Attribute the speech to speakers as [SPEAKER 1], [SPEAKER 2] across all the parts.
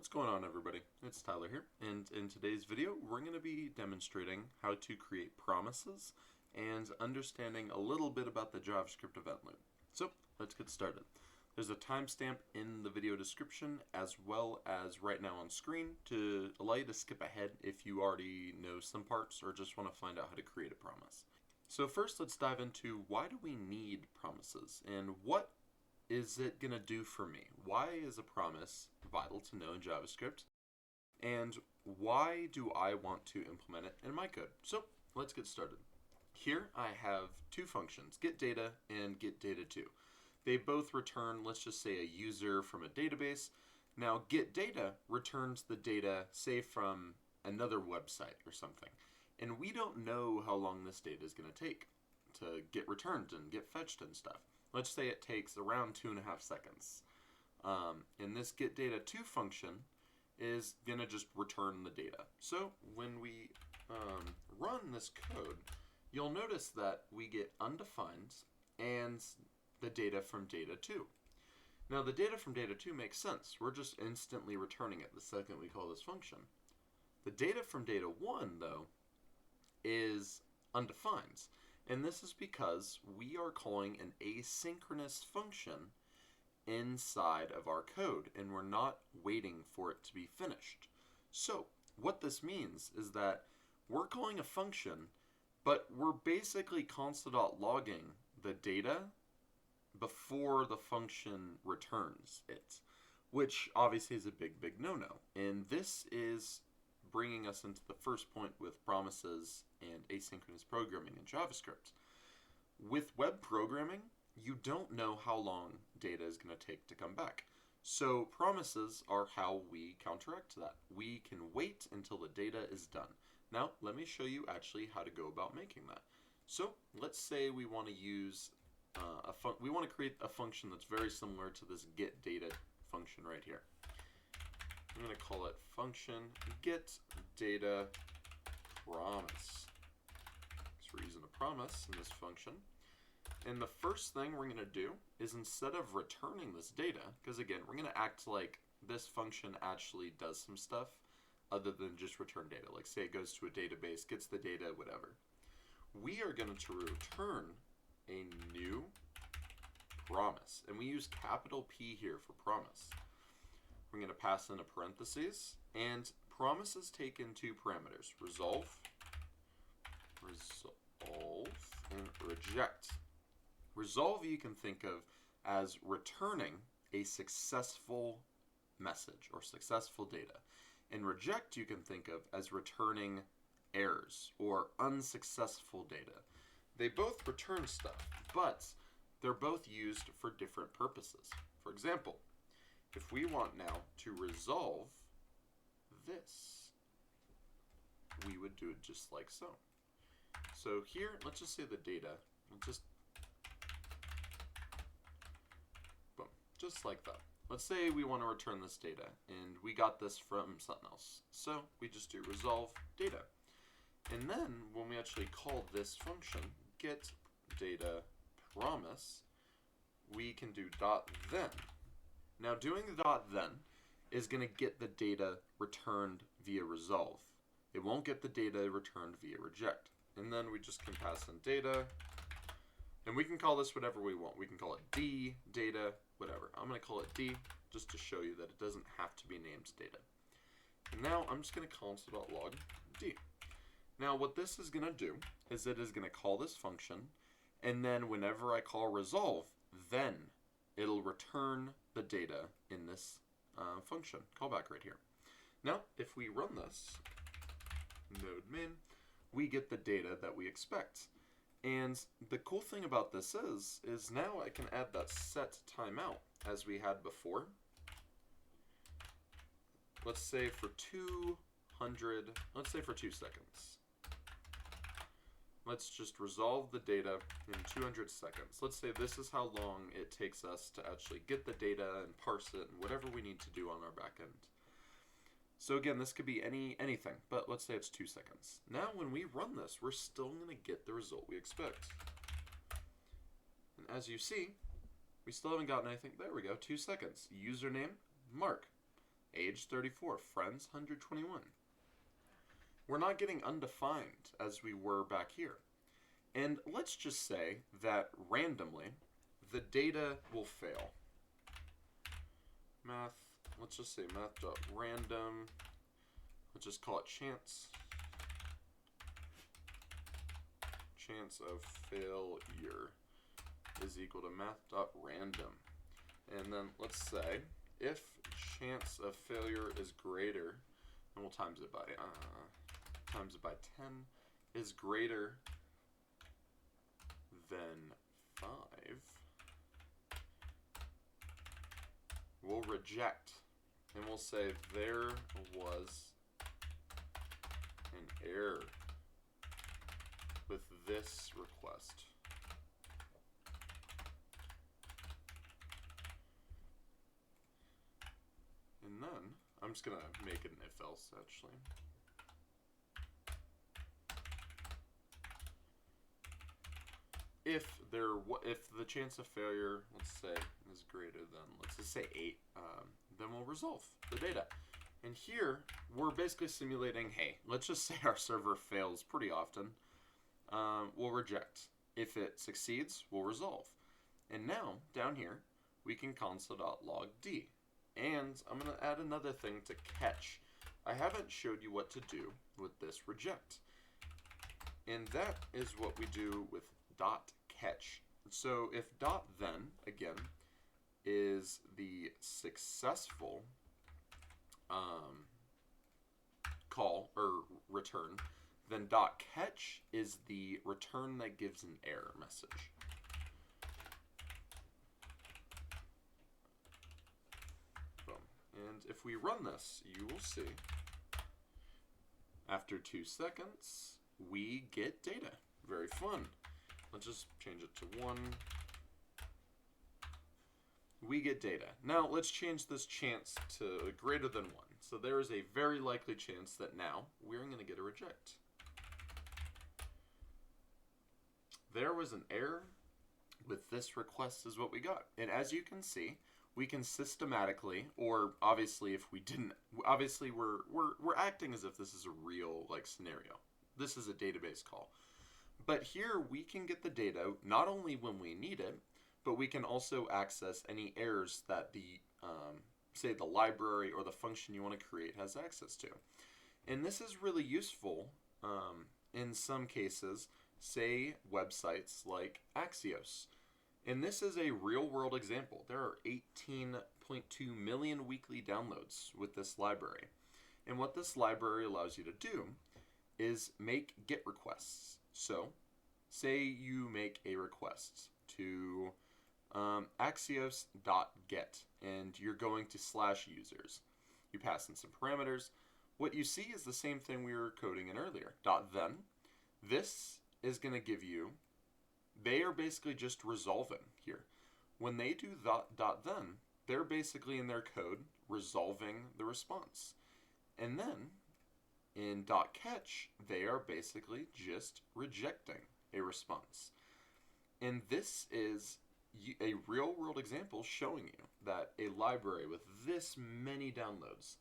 [SPEAKER 1] What's going on, everybody? It's Tyler here, and in today's video we're going to be demonstrating how to create promises and understanding a little bit about the JavaScript event loop. So let's get started. There's a timestamp in the video description as well as right now on screen to allow you to skip ahead if you already know some parts or just want to find out how to create a promise. So first, let's dive into why do we need promises and what is it going to do for me? Why is a promise vital to know in JavaScript? And why do I want to implement it in my code? So let's get started. Here I have two functions, getData and getData2. They both return, let's just say, a user from a database. Now getData returns the data, say, from another website or something. And we don't know how long this data is going to take to get returned and get fetched and stuff. Let's say it takes around 2.5 seconds. And this getData2 function is going to just return the data. So when we run this code, you'll notice that we get undefined and the data from data2. Now the data from data2 makes sense. We're just instantly returning it the second we call this function. The data from data1, though, is undefined. And this is because we are calling an asynchronous function inside of our code, and we're not waiting for it to be finished. So what this means is that we're calling a function, but we're basically console.logging the data before the function returns it, which obviously is a big no-no. And this is bringing us into the first point with promises and asynchronous programming in JavaScript. With web programming, you don't know how long data is going to take to come back. So promises are how we counteract that. We can wait until the data is done. Now, let me show you actually how to go about making that. So let's say we want to use we want to create a function that's very similar to this getData function right here. I'm going to call it function getData promise. So we're using a promise in this function. And the first thing we're going to do is, instead of returning this data, because again, we're going to act like this function actually does some stuff other than just return data. Like say it goes to a database, gets the data, whatever. We are going to return a new promise. And we use capital P here for promise. We're going to pass in a parentheses, and promises take in two parameters, resolve, and reject. Resolve you can think of as returning a successful message or successful data. And reject you can think of as returning errors or unsuccessful data. They both return stuff, but they're both used for different purposes. For example, if we want now to resolve this, we would do it just like so. So here, let's just say the data, boom, just like that. Let's say we want to return this data, and we got this from something else. So we just do resolve data. And then when we actually call this function, getData promise, we can do .then. Now doing the .then is going to get the data returned via resolve. It won't get the data returned via reject. And then we just can pass in data, and we can call this whatever we want. We can call it D, data, whatever. I'm going to call it D just to show you that it doesn't have to be named data. And now I'm just going to console.log D. Now what this is going to do is it is going to call this function, and then whenever I call resolve, then it'll return the data in this function callback right here. Now if we run this node min, we get the data that we expect. And the cool thing about this is now I can add that set timeout as we had before. Let's say for 2 seconds. Let's just resolve the data in 200 seconds. Let's say this is how long it takes us to actually get the data and parse it and whatever we need to do on our back end. So again, this could be anything, but let's say it's 2 seconds. Now when we run this, we're still going to get the result we expect. And as you see, we still haven't gotten anything. There we go, 2 seconds. Username, Mark. age 34, friends 121. We're not getting undefined as we were back here. And let's just say that randomly, the data will fail. Math, let's just say math.random, let's just call it chance. Chance of failure is equal to math.random. And then let's say if chance of failure is greater, and we'll times it by 10, is greater than 5, we'll reject, and we'll say there was an error with this request. And then I'm just gonna make it an if else actually. If the chance of failure, let's say, is greater than, let's just say 8, then we'll resolve the data. And here we're basically simulating, hey, let's just say our server fails pretty often. We'll reject. If it succeeds, we'll resolve. And now down here we can console.logd. And I'm going to add another thing to catch. I haven't showed you what to do with this reject. And that is what we do with .catch. So if .then, again, is the successful call or return, then .catch is the return that gives an error message. And if we run this, you will see, after 2 seconds, we get data. Very fun. Let's just change it to 1. We get data. Now, let's change this chance to greater than 1. So there is a very likely chance that now we're going to get a reject. There was an error with this request is what we got. And as you can see, we can systematically, or obviously if we didn't, obviously we're acting as if this is a real scenario. This is a database call. But here we can get the data not only when we need it, but we can also access any errors that the, say the library or the function you want to create has access to. And this is really useful in some cases, say websites like Axios. And this is a real-world example. There are 18.2 million weekly downloads with this library. And what this library allows you to do is make GET requests. So, say you make a request to Axios.get, and you're going to /users. You pass in some parameters. What you see is the same thing we were coding in earlier. .then. This is going to give you, they are basically just resolving here. When they do .then, they're basically in their code resolving the response. And then in .catch, they are basically just rejecting a response. And this is a real-world example showing you that a library with this many downloads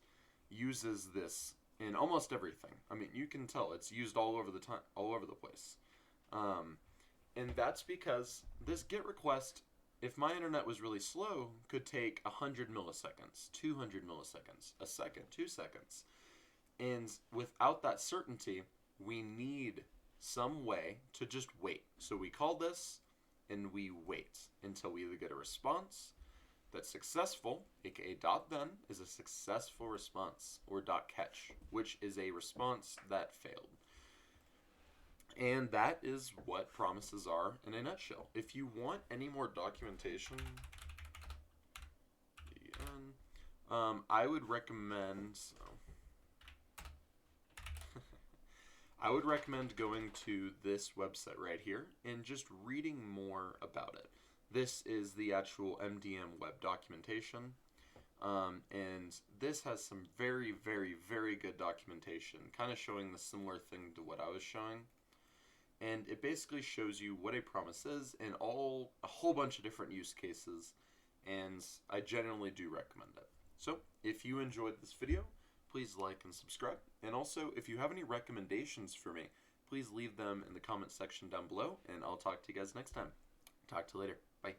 [SPEAKER 1] uses this in almost everything. I mean, you can tell it's used all over the time, all over the place. And that's because this GET request, if my internet was really slow, could take 100 milliseconds, 200 milliseconds, a second, 2 seconds. And without that certainty, we need some way to just wait. So we call this and we wait until we either get a response that's successful, aka .then is a successful response, or .catch, which is a response that failed. And that is what promises are in a nutshell. If you want any more documentation, I would recommend I would recommend going to this website right here and just reading more about it. This is the actual MDM web documentation. And this has some very, very, very good documentation, kind of showing the similar thing to what I was showing. And it basically shows you what a promise is and a whole bunch of different use cases, and I generally do recommend it. So if you enjoyed this video, please like and subscribe. And also, if you have any recommendations for me, please leave them in the comment section down below, and I'll talk to you guys next time. Talk to you later. Bye.